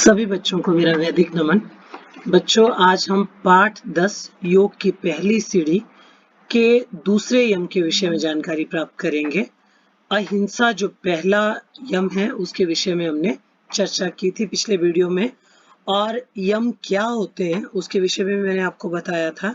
सभी बच्चों को मेरा वैदिक नमन। बच्चों, आज हम पाठ 10 योग की पहली सीढ़ी के दूसरे यम के विषय में जानकारी प्राप्त करेंगे। अहिंसा जो पहला यम है उसके विषय में हमने चर्चा की थी पिछले वीडियो में, और यम क्या होते हैं उसके विषय में मैंने आपको बताया था।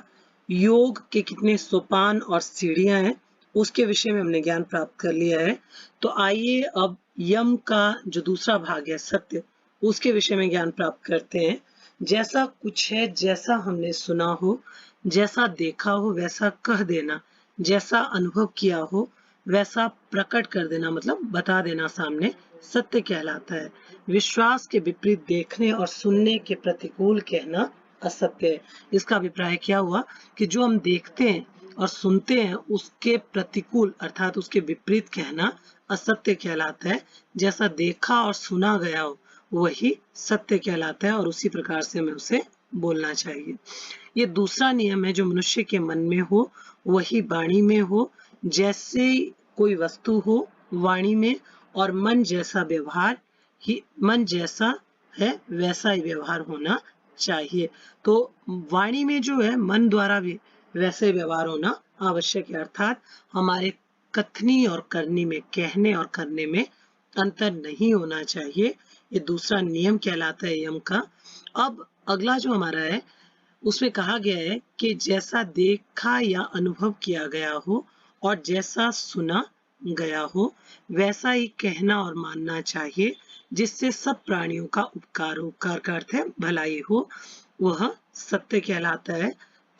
योग के कितने सोपान और सीढ़ियां हैं उसके विषय में हमने ज्ञान प्राप्त कर लिया है। तो आइए अब यम का जो दूसरा भाग है सत्य, उसके विषय में ज्ञान प्राप्त करते हैं। जैसा कुछ है, जैसा हमने सुना हो, जैसा देखा हो वैसा कह देना, जैसा अनुभव किया हो वैसा प्रकट कर देना, मतलब बता देना सामने, सत्य कहलाता है। विश्वास के विपरीत देखने और सुनने के प्रतिकूल कहना असत्य है। इसका अभिप्राय क्या हुआ कि जो हम देखते हैं और सुनते हैं उसके प्रतिकूल अर्थात उसके विपरीत कहना असत्य कहलाता है। जैसा देखा और सुना गया हो वही सत्य कहलाता है और उसी प्रकार से हमें उसे बोलना चाहिए। ये दूसरा नियम है, जो मनुष्य के मन में हो वही वाणी में हो। जैसे कोई वस्तु हो वाणी में, और मन जैसा व्यवहार ही मन जैसा है वैसा ही व्यवहार होना चाहिए। तो वाणी में जो है मन द्वारा भी वैसे व्यवहार होना आवश्यक है, अर्थात हमारे कथनी और करनी में, कहने और करने में अंतर नहीं होना चाहिए। ये दूसरा नियम कहलाता है यम का। अब अगला जो हमारा है उसमें कहा गया है कि जैसा देखा या अनुभव किया गया हो और जैसा सुना गया हो वैसा ही कहना और मानना चाहिए, जिससे सब प्राणियों का उपकार हो। उपकार का अर्थ है भलाई हो, वह सत्य कहलाता है।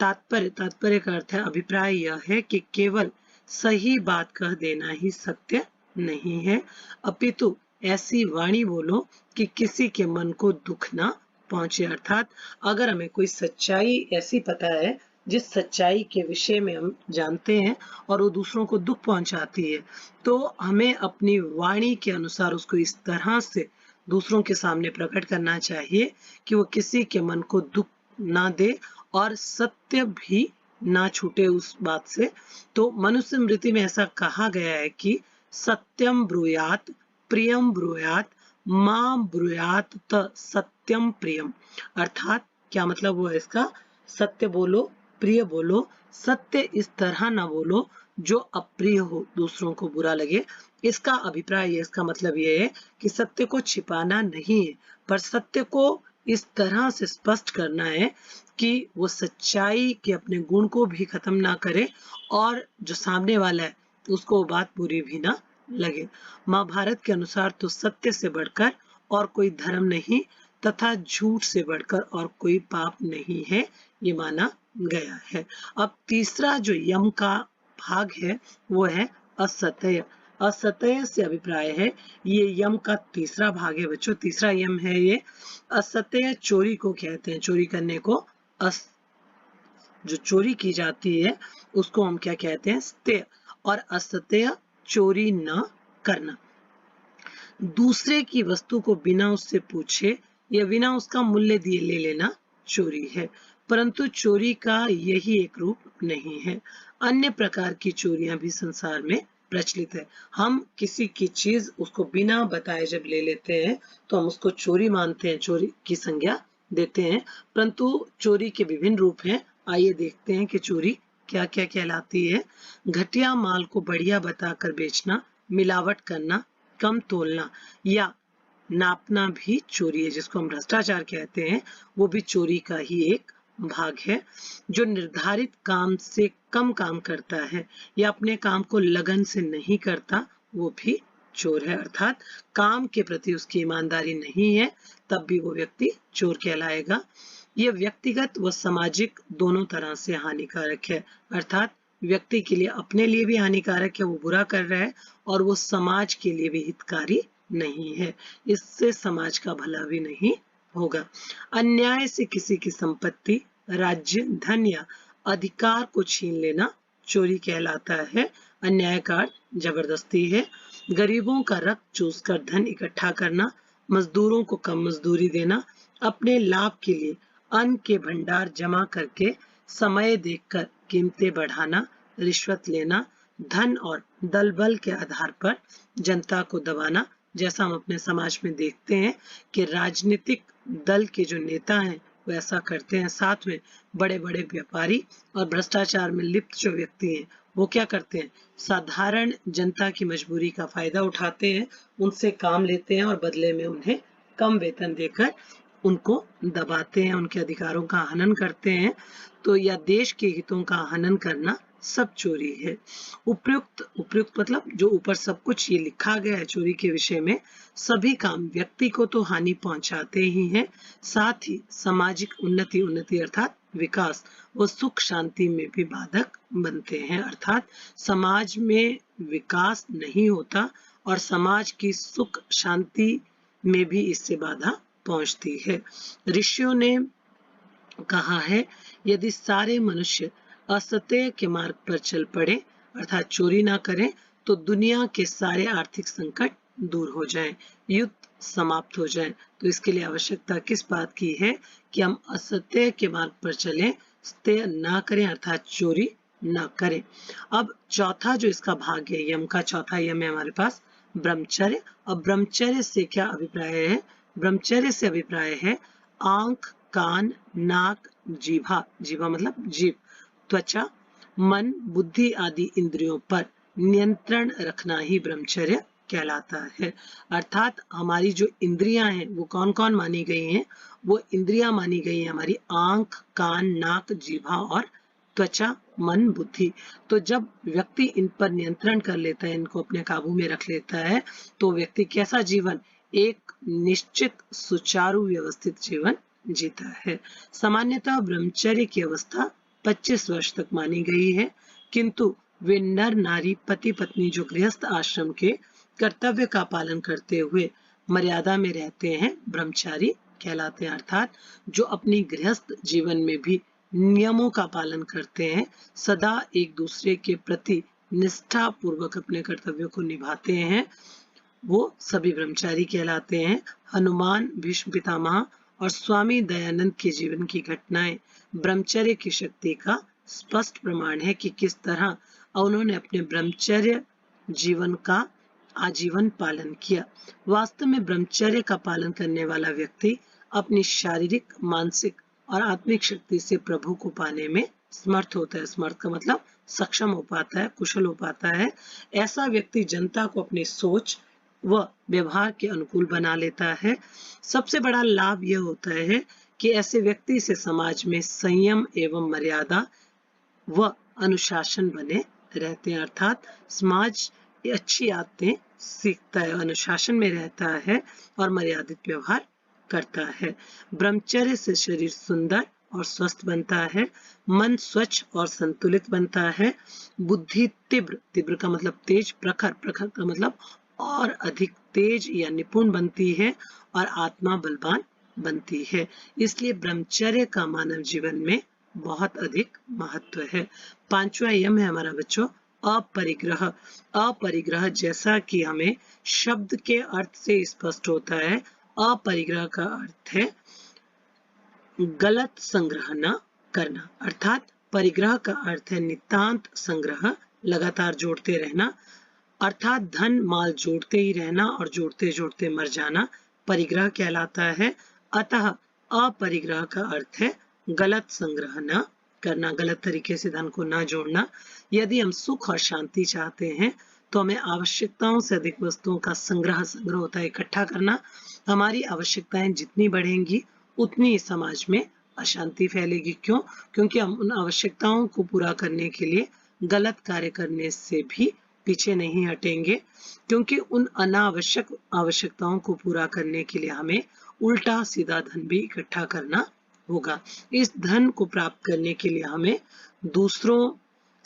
तात्पर्य का अर्थ है, अभिप्राय यह है कि केवल सही बात कह देना ही सत्य नहीं है, अपितु ऐसी वाणी बोलो कि किसी के मन को दुख ना पहुंचे। अर्थात अगर हमें कोई सच्चाई ऐसी पता है जिस सच्चाई के विषय में हम जानते हैं और वो दूसरों को दुख पहुंचाती है, तो हमें अपनी वाणी के अनुसार उसको इस तरह से दूसरों के सामने प्रकट करना चाहिए कि वो किसी के मन को दुख ना दे और सत्य भी ना छूटे उस बात से। तो मनुस्मृति में ऐसा कहा गया है कि सत्यम ब्रूयात प्रियम ब्रूयात मां ब्रूयात त सत्यम प्रियम। अर्थात क्या मतलब हुआ इसका? सत्य बोलो, प्रिय बोलो, सत्य इस तरह ना बोलो जो अप्रिय हो, दूसरों को बुरा लगे। इसका अभिप्राय, इसका मतलब ये है कि सत्य को छिपाना नहीं है, पर सत्य को इस तरह से स्पष्ट करना है कि वो सच्चाई के अपने गुण को भी खत्म ना करे और जो सामने वाला है उसको बात बुरी भी ना लगे। महाभारत के अनुसार तो सत्य से बढ़कर और कोई धर्म नहीं तथा झूठ से बढ़कर और कोई पाप नहीं है, ये माना गया है। अब तीसरा जो यम का भाग है वो है असत्य। असत्य से अभिप्राय है, ये यम का तीसरा भाग है बच्चों, तीसरा यम है ये। असत्य चोरी को कहते हैं, चोरी करने को जो चोरी की जाती है उसको हम क्या कहते हैं? सत्य। और असत्य चोरी न करना, दूसरे की वस्तु को बिना उससे पूछे या बिना उसका मूल्य दिए ले लेना चोरी है। परंतु चोरी का यही एक रूप नहीं है, अन्य प्रकार की चोरियां भी संसार में प्रचलित है। हम किसी की चीज उसको बिना बताए जब ले लेते हैं तो हम उसको चोरी मानते हैं, चोरी की संज्ञा देते हैं। परंतु चोरी के विभिन्न रूप हैं। आइए देखते हैं कि चोरी क्या क्या कहलाती है। घटिया माल को बढ़िया बताकर बेचना, मिलावट करना, कम तोलना या नापना भी चोरी है, जिसको हम भ्रष्टाचार कहते हैं। वो भी चोरी का ही एक भाग है। जो निर्धारित काम से कम काम करता है या अपने काम को लगन से नहीं करता वो भी चोर है, अर्थात काम के प्रति उसकी ईमानदारी नहीं है, तब भी वो व्यक्ति चोर कहलाएगा। ये व्यक्तिगत व सामाजिक दोनों तरह से हानिकारक है, अर्थात व्यक्ति के लिए, अपने लिए भी हानिकारक है, वो बुरा कर रहा है, और वो समाज के लिए भी हितकारी नहीं है, इससे समाज का भला भी नहीं होगा। अन्याय से किसी की संपत्ति, राज्य, धन या अधिकार को छीन लेना चोरी कहलाता है। अन्याय का अर्थ जबरदस्ती है। गरीबों का रक्त चूसकर धन इकट्ठा करना, मजदूरों को कम मजदूरी देना, अपने लाभ के लिए अन्न के भंडार जमा करके समय देखकर कीमतें बढ़ाना, रिश्वत लेना, धन और दल बल के आधार पर जनता को दबाना। जैसा हम अपने समाज में देखते हैं कि राजनीतिक दल के जो नेता हैं वो ऐसा करते हैं। साथ में बड़े बड़े व्यापारी और भ्रष्टाचार में लिप्त जो व्यक्ति हैं वो क्या करते हैं, साधारण जनता की मजबूरी का फायदा उठाते हैं, उनसे काम लेते हैं और बदले में उन्हें कम वेतन देकर उनको दबाते हैं, उनके अधिकारों का हनन करते हैं। तो या देश के हितों का हनन करना सब चोरी है। उपयुक्त उपयुक्त मतलब जो ऊपर सब कुछ ये लिखा गया है चोरी के विषय में, सभी काम व्यक्ति को तो हानि पहुंचाते ही हैं, साथ ही सामाजिक उन्नति अर्थात विकास व सुख शांति में भी बाधक बनते हैं। अर्थात समाज में विकास नहीं होता और समाज की सुख शांति में भी इससे बाधा पहुंचती है। ऋषियों ने कहा है, यदि सारे मनुष्य असत्य के मार्ग पर चल पड़े अर्थात चोरी ना करें तो दुनिया के सारे आर्थिक संकट दूर हो जाएं, युद्ध समाप्त हो जाएं। तो इसके लिए आवश्यकता किस बात की है कि हम असत्य के मार्ग पर चलें, सत्य ना करें अर्थात चोरी ना करें। अब चौथा जो इसका भाग है, यम का चौथा यम है हमारे पास ब्रह्मचर्य। अब ब्रह्मचर्य से क्या अभिप्राय है? ब्रह्मचर्य से अभिप्राय है आंख, कान, नाक, जीभा, जीभा मतलब जीभ, त्वचा, मन, बुद्धि आदि इंद्रियों पर नियंत्रण रखना ही ब्रह्मचर्य कहलाता है। अर्थात हमारी जो इंद्रियां हैं वो कौन कौन मानी गई हैं? वो इंद्रियां मानी गई हैं हमारी आंख, कान, नाक, जीभा और त्वचा, मन, बुद्धि। तो जब व्यक्ति इन पर नियंत्रण कर लेता है, इनको अपने काबू में रख लेता है, तो व्यक्ति कैसा जीवन, एक निश्चित सुचारू व्यवस्थित जीवन जीता है। सामान्यतः ब्रह्मचर्य की अवस्था 25 वर्ष तक मानी गई है, किंतु वे नर नारी पति पत्नी जो गृहस्थ आश्रम के कर्तव्य का पालन करते हुए मर्यादा में रहते हैं ब्रह्मचारी कहलाते हैं। अर्थात जो अपनी गृहस्थ जीवन में भी नियमों का पालन करते हैं, सदा एक दूसरे के प्रति निष्ठा पूर्वक अपने कर्तव्यों को निभाते हैं, वो सभी ब्रह्मचारी कहलाते हैं। हनुमान, भीष्म पितामह और स्वामी दयानंद के जीवन की घटनाएं ब्रह्मचर्य की शक्ति का स्पष्ट प्रमाण है कि किस तरह उन्होंने अपने ब्रह्मचर्य जीवन का आजीवन पालन किया। वास्तव में ब्रह्मचर्य का पालन करने वाला व्यक्ति अपनी शारीरिक, मानसिक और आत्मिक शक्ति से प्रभु को पाने में समर्थ होता है। समर्थ का मतलब सक्षम हो पाता है, कुशल हो पाता है। ऐसा व्यक्ति जनता को अपनी सोच व व्यवहार के अनुकूल बना लेता है। सबसे बड़ा लाभ यह होता है कि ऐसे व्यक्ति से समाज में संयम एवं मर्यादा व अनुशासन बने रहते हैं। अर्थात समाज अच्छी आदतें सीखता है, अनुशासन में रहता है और मर्यादित व्यवहार करता है। ब्रह्मचर्य से शरीर सुंदर और स्वस्थ बनता है, मन स्वच्छ और संतुलित बनता है, बुद्धि तीव्र, तीव्र का मतलब तेज, प्रखर, प्रखर का मतलब और अधिक तेज या निपुण बनती है और आत्मा बलवान बनती है। इसलिए ब्रह्मचर्य का मानव जीवन में बहुत अधिक महत्व है। पांचवा यम है हमारा बच्चों अपरिग्रह। अपरिग्रह जैसा कि हमें शब्द के अर्थ से स्पष्ट होता है, अपरिग्रह का अर्थ है गलत संग्रह न करना। अर्थात परिग्रह का अर्थ है नितांत संग्रह, लगातार जोड़ते रहना, अर्थात धन माल जोड़ते ही रहना और जोड़ते जोड़ते मर जाना परिग्रह कहलाता है। अतः अपरिग्रह का अर्थ है गलत संग्रह न करना, गलत तरीके से धन को न जोड़ना। यदि हम सुख और शांति चाहते हैं तो हमें आवश्यकताओं से अधिक वस्तुओं का संग्रह होता है, इकट्ठा करना। हमारी आवश्यकताएं जितनी बढ़ेंगी उतनी समाज में अशांति फैलेगी। क्यों? क्योंकि हम उन आवश्यकताओं को पूरा करने के लिए गलत कार्य करने से भी पीछे नहीं हटेंगे, क्योंकि उन अनावश्यक आवश्यकताओं को पूरा करने के लिए हमें उल्टा सीधा धन भी इकट्ठा करना होगा। इस धन को प्राप्त करने के लिए हमें दूसरों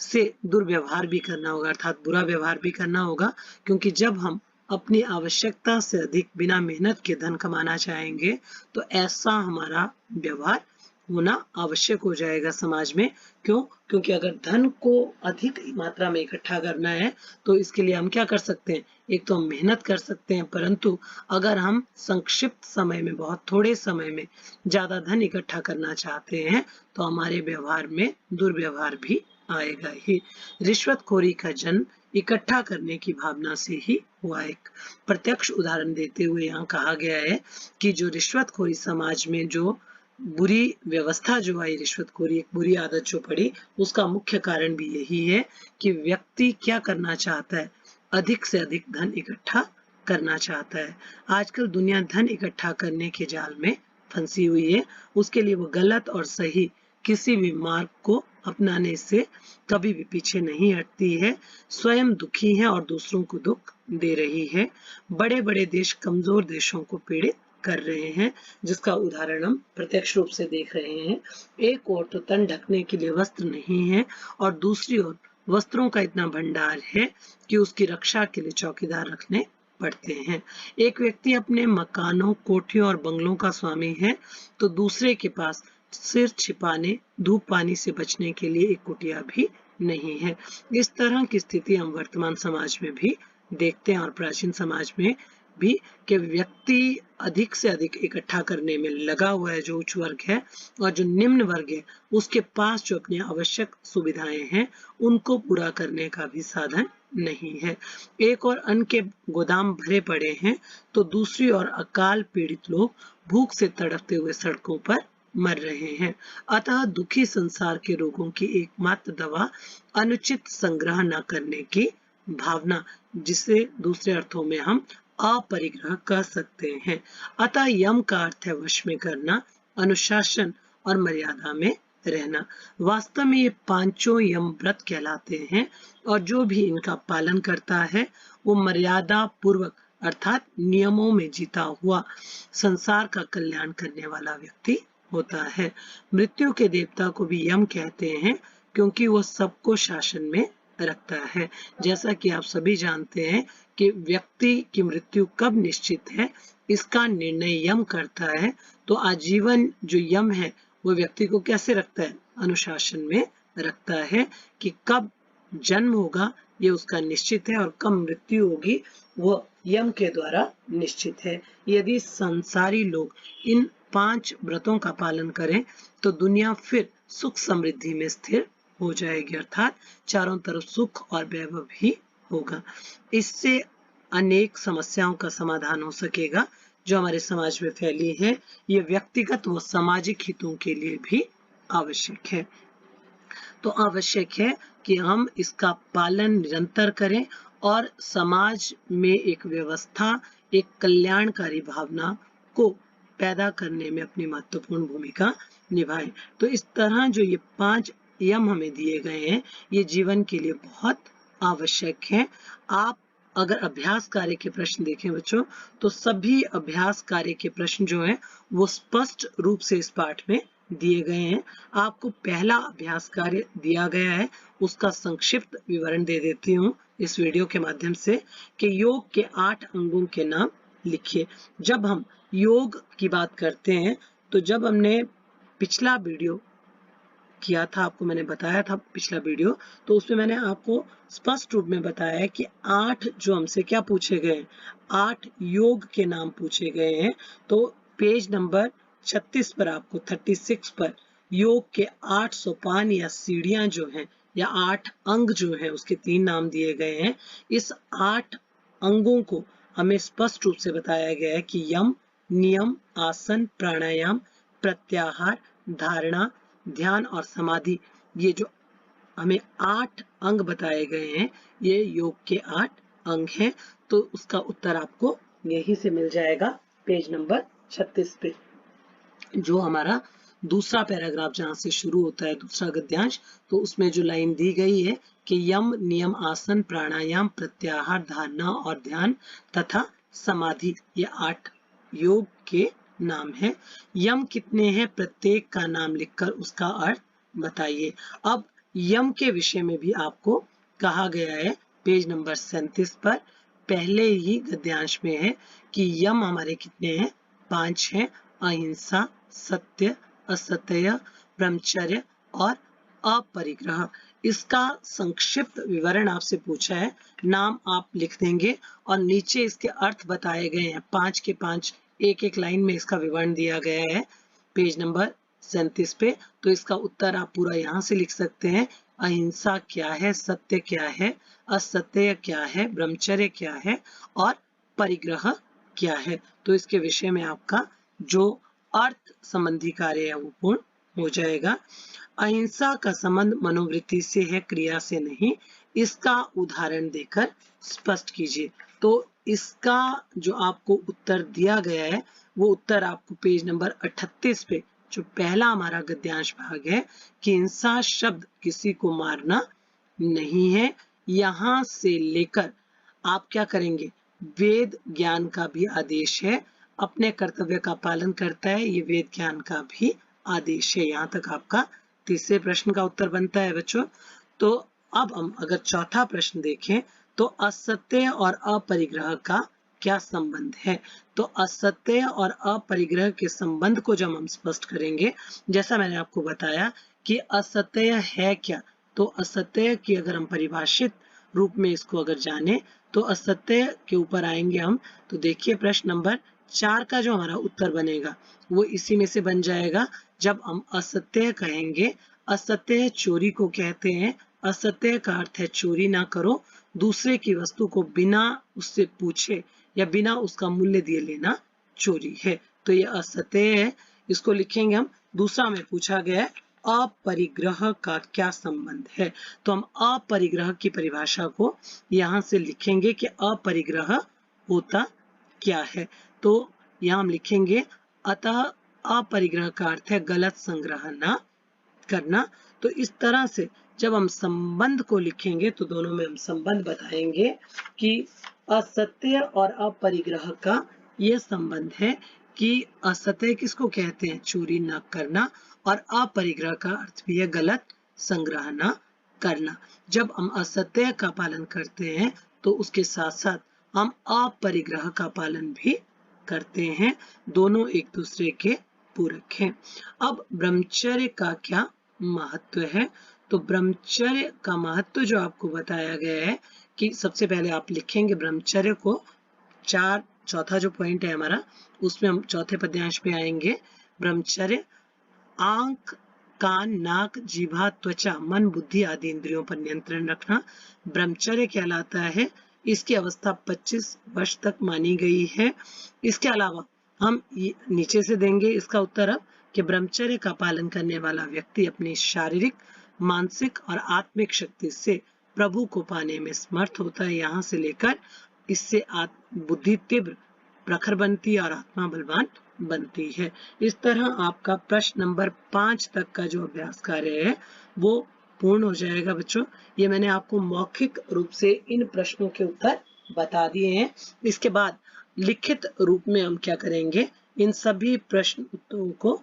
से दुर्व्यवहार भी करना होगा, अर्थात बुरा व्यवहार भी करना होगा, क्योंकि जब हम अपनी आवश्यकता से अधिक बिना मेहनत के धन कमाना चाहेंगे तो ऐसा हमारा व्यवहार होना आवश्यक हो जाएगा समाज में। क्यों? क्योंकि अगर धन को अधिक मात्रा में इकट्ठा करना है तो इसके लिए हम क्या कर सकते हैं? एक तो हम मेहनत कर सकते हैं, परंतु अगर हम संक्षिप्त समय में, बहुत थोड़े समय में ज्यादा धन इकट्ठा करना चाहते हैं तो हमारे व्यवहार में दुर्व्यवहार भी आएगा ही। रिश्वतखोरी का जन्म इकट्ठा करने की भावना से ही हुआ। एक प्रत्यक्ष उदाहरण देते हुए यहाँ कहा गया है कि जो रिश्वतखोरी समाज में जो बुरी व्यवस्था जो आई, रिश्वतखोरी एक बुरी आदत जो पड़ी, उसका मुख्य कारण भी यही है कि व्यक्ति क्या करना चाहता है, अधिक से अधिक धन इकट्ठा करना चाहता है। आजकल दुनिया धन इकट्ठा करने के जाल में फंसी हुई है। उसके लिए वो गलत और सही किसी भी मार्ग को अपनाने से कभी भी पीछे नहीं हटती है। स्वयं दुखी है और दूसरों को दुख दे रही है। बड़े बड़े देश कमजोर देशों को पीड़ित कर रहे हैं, जिसका उदाहरण हम प्रत्यक्ष रूप से देख रहे हैं। एक ओर तो तन ढकने के लिए वस्त्र नहीं है और दूसरी ओर वस्त्रों का इतना भंडार है कि उसकी रक्षा के लिए चौकीदार रखने पड़ते हैं। एक व्यक्ति अपने मकानों, कोठियों और बंगलों का स्वामी है, तो दूसरे के पास सिर छिपाने, धूप पानी से बचने के लिए एक कुटिया भी नहीं है। इस तरह की स्थिति हम वर्तमान समाज में भी देखते हैं और प्राचीन समाज में भी, कि व्यक्ति अधिक से अधिक इकट्ठा करने में लगा हुआ है, जो उच्च वर्ग है, और जो निम्न वर्ग है उसके पास जो अपनी आवश्यक सुविधाएं हैं उनको पूरा करने का भी साधन नहीं है। एक और अन्न के गोदाम भरे पड़े हैं, तो दूसरी ओर अकाल पीड़ित लोग भूख से तड़पते हुए सड़कों पर मर रहे हैं। अतः दुखी संसार के रोगों की एकमात्र दवा अनुचित संग्रह न करने की भावना, जिसे दूसरे अर्थों में हम अपरिग्रह कह सकते हैं। अतः यम का अर्थ है वश में करना, अनुशासन और मर्यादा में रहना। वास्तव में ये पांचों यम व्रत कहलाते हैं और जो भी इनका पालन करता है वो मर्यादा पूर्वक अर्थात नियमों में जीता हुआ संसार का कल्याण करने वाला व्यक्ति होता है। मृत्यु के देवता को भी यम कहते हैं क्योंकि वो सबको शासन में रखता है। जैसा कि आप सभी जानते हैं कि व्यक्ति की मृत्यु कब निश्चित है, इसका निर्णय यम करता है। तो आजीवन जो यम है वो व्यक्ति को कैसे रखता है, अनुशासन में रखता है कि कब जन्म होगा ये उसका निश्चित है और कब मृत्यु होगी वो यम के द्वारा निश्चित है। यदि संसारी लोग इन 5 व्रतों का पालन करें तो दुनिया फिर सुख समृद्धि में स्थिर हो जाएगी, अर्थात चारों तरफ सुख और वैभव ही होगा। इससे अनेक समस्याओं का समाधान हो सकेगा जो हमारे समाज में फैली है। ये व्यक्तिगत व सामाजिक हितों के लिए भी आवश्यक है। तो आवश्यक है कि हम इसका पालन निरंतर करें और समाज में एक व्यवस्था, एक कल्याणकारी भावना को पैदा करने में अपनी महत्वपूर्ण भूमिका निभाएं। तो इस तरह जो ये 5 यम हमें दिए गए हैं ये जीवन के लिए बहुत आवश्यक है। आप अगर अभ्यास कार्य के प्रश्न देखें बच्चों, तो सभी अभ्यास कार्य के प्रश्न जो हैं वो स्पष्ट रूप से इस पाठ में दिए गए हैं। आपको पहला अभ्यास कार्य दिया गया है, उसका संक्षिप्त विवरण दे देती हूँ इस वीडियो के माध्यम से, कि योग के 8 अंगों के नाम लिखिए। जब हम योग की बात करते हैं तो जब हमने पिछला वीडियो किया था, आपको मैंने बताया था पिछला वीडियो, तो उसमें मैंने आपको स्पष्ट रूप में बताया है कि 8 जो हमसे क्या पूछे गए, 8 योग के नाम पूछे गए हैं। तो पेज नंबर 36 पर आपको 36 पर योग के 8 सोपान या सीढ़ियां जो हैं या 8 अंग जो हैं उसके 3 नाम दिए गए हैं। इस 8 अंगों को हमें स्पष्ट रूप से बताया गया है कि यम, नियम, आसन, प्राणायाम, प्रत्याहार, धारणा, ध्यान और समाधि, ये जो हमें 8 अंग बताए गए हैं ये योग के 8 अंग हैं। तो उसका उत्तर आपको यहीं से मिल जाएगा पेज नंबर 36 पे। जो हमारा दूसरा पैराग्राफ जहां से शुरू होता है, दूसरा गद्यांश, तो उसमें जो लाइन दी गई है कि यम, नियम, आसन, प्राणायाम, प्रत्याहार, धारणा और ध्यान तथा समाधि, ये 8 योग के नाम है। यम कितने हैं, प्रत्येक का नाम लिखकर उसका अर्थ बताइए। अब यम के विषय में भी आपको कहा गया है पेज नंबर 37 पर, पहले ही गद्यांश में है कि यम हमारे कितने हैं, 5 हैं। अहिंसा, सत्य, असत्य, ब्रह्मचर्य और अपरिग्रह। इसका संक्षिप्त विवरण आपसे पूछा है, नाम आप लिख देंगे और नीचे इसके अर्थ बताए गए हैं। 5 के 5 एक एक लाइन में इसका विवरण दिया गया है पेज नंबर 37 पे। तो इसका उत्तर आप पूरा यहाँ से लिख सकते हैं। अहिंसा क्या है, सत्य क्या है, असत्य क्या है, ब्रह्मचर्य क्या है और परिग्रह क्या है। तो इसके विषय में आपका जो अर्थ संबंधी कार्य है वो पूर्ण हो जाएगा। अहिंसा का संबंध मनोवृत्ति से है, क्रिया से नहीं। इसका उदाहरण देकर स्पष्ट कीजिए। तो इसका जो आपको उत्तर दिया गया है वो उत्तर आपको पेज नंबर 38 पे, जो पहला हमारा गद्यांश भाग है कि हिंसा शब्द किसी को मारना नहीं है, यहां से लेकर आप क्या करेंगे, वेद ज्ञान का भी आदेश है, अपने कर्तव्य का पालन करता है, ये वेद ज्ञान का भी आदेश है। यहाँ तक आपका तीसरे प्रश्न का उत्तर बनता है बच्चों। तो अब हम अगर चौथा प्रश्न देखें तो असत्य और अपरिग्रह का क्या संबंध है। तो असत्य और अपरिग्रह के संबंध को जब हम स्पष्ट करेंगे, जैसा मैंने आपको बताया कि असत्य है क्या, तो असत्य की अगर हम परिभाषित रूप में इसको अगर जाने तो असत्य के ऊपर आएंगे हम। तो देखिए प्रश्न नंबर 4 का जो हमारा उत्तर बनेगा वो इसी में से बन जाएगा। जब हम असत्य कहेंगे, असत्य चोरी को कहते हैं। असत्य का अर्थ है चोरी ना करो, दूसरे की वस्तु को बिना उससे पूछे या बिना उसका मूल्य दिए लेना चोरी है। तो ये असत्य है, इसको लिखेंगे हम। दूसरा में पूछा गया है अपरिग्रह का क्या संबंध है। तो हम अपरिग्रह की परिभाषा को यहां से लिखेंगे कि अपरिग्रह होता क्या है। तो यहां हम लिखेंगे अतः अपरिग्रह का अर्थ है गलत संग्रह ना करना। तो इस तरह से जब हम संबंध को लिखेंगे तो दोनों में हम संबंध बताएंगे कि असत्य और अपरिग्रह का ये संबंध है कि असत्य किसको कहते हैं, चोरी न करना, और अपरिग्रह का अर्थ भी है गलत संग्रह न करना। जब हम असत्य का पालन करते हैं तो उसके साथ साथ हम अपरिग्रह का पालन भी करते हैं, दोनों एक दूसरे के पूरक हैं। अब ब्रह्मचर्य का क्या महत्व है। तो ब्रह्मचर्य का महत्व जो आपको बताया गया है कि सबसे पहले आप लिखेंगे ब्रह्मचर्य को, चौथा जो पॉइंट है हमारा उसमें हम चौथे पद्यांश पे आएंगे। ब्रह्मचर्य आंख, कान, नाक, जीभा, त्वचा, मन, बुद्धि आदि इंद्रियों पर नियंत्रण रखना ब्रह्मचर्य कहलाता है। इसकी अवस्था 25 वर्ष तक मानी गई है। इसके अलावा हम नीचे से देंगे इसका उत्तर अब कि ब्रह्मचर्य का पालन करने वाला व्यक्ति अपनी शारीरिक, मानसिक और आत्मिक शक्ति से प्रभु को पाने में समर्थ होता है। यहाँ से लेकर इससे बुद्धि तीव्र, प्रखर बनती है और आत्मा बलवान बनती है। इस तरह आपका प्रश्न नंबर 5 तक का जो अभ्यास कार्य है वो पूर्ण हो जाएगा बच्चों। ये मैंने आपको मौखिक रूप से इन प्रश्नों के उत्तर बता दिए हैं। इसके बाद लिखित रूप में हम क्या करेंगे, इन सभी प्रश्न उत्तरों को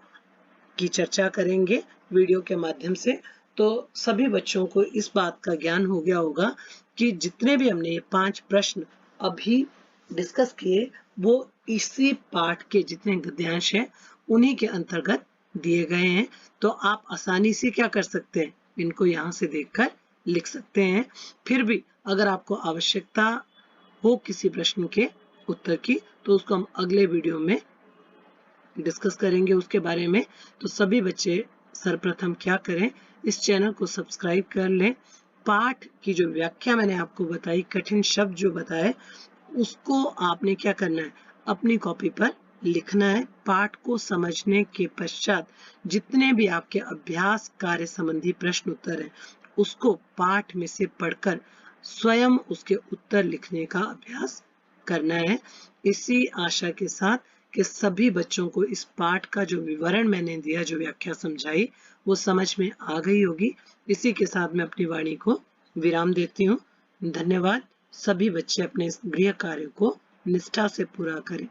की चर्चा करेंगे वीडियो के माध्यम से। तो सभी बच्चों को इस बात का ज्ञान हो गया होगा कि जितने भी हमने ये 5 प्रश्न अभी डिस्कस किए वो इसी पाठ के जितने गद्यांश हैं उन्हीं के अंतर्गत दिए गए हैं। तो आप आसानी से क्या कर सकते हैं, इनको यहाँ से देखकर लिख सकते हैं। फिर भी अगर आपको आवश्यकता हो किसी प्रश्न के उत्तर की तो उसको हम अगले वीडियो में डिस्कस करेंगे उसके बारे में। तो सभी बच्चे सर्वप्रथम क्या करें, इस चैनल को सब्सक्राइब कर लें। पाठ की जो व्याख्या मैंने आपको बताई, कठिन शब्द जो बताए, उसको आपने क्या करना है, अपनी कॉपी पर लिखना है। पाठ को समझने के पश्चात जितने भी आपके अभ्यास कार्य संबंधी प्रश्न उत्तर हैं उसको पाठ में से पढ़कर स्वयं उसके उत्तर लिखने का अभ्यास करना है। इसी आशा के साथ कि सभी बच्चों को इस पाठ का जो विवरण मैंने दिया, जो व्याख्या समझाई, वो समझ में आ गई होगी। इसी के साथ मैं अपनी वाणी को विराम देती हूँ। धन्यवाद। सभी बच्चे अपने इस गृह कार्य को निष्ठा से पूरा करें।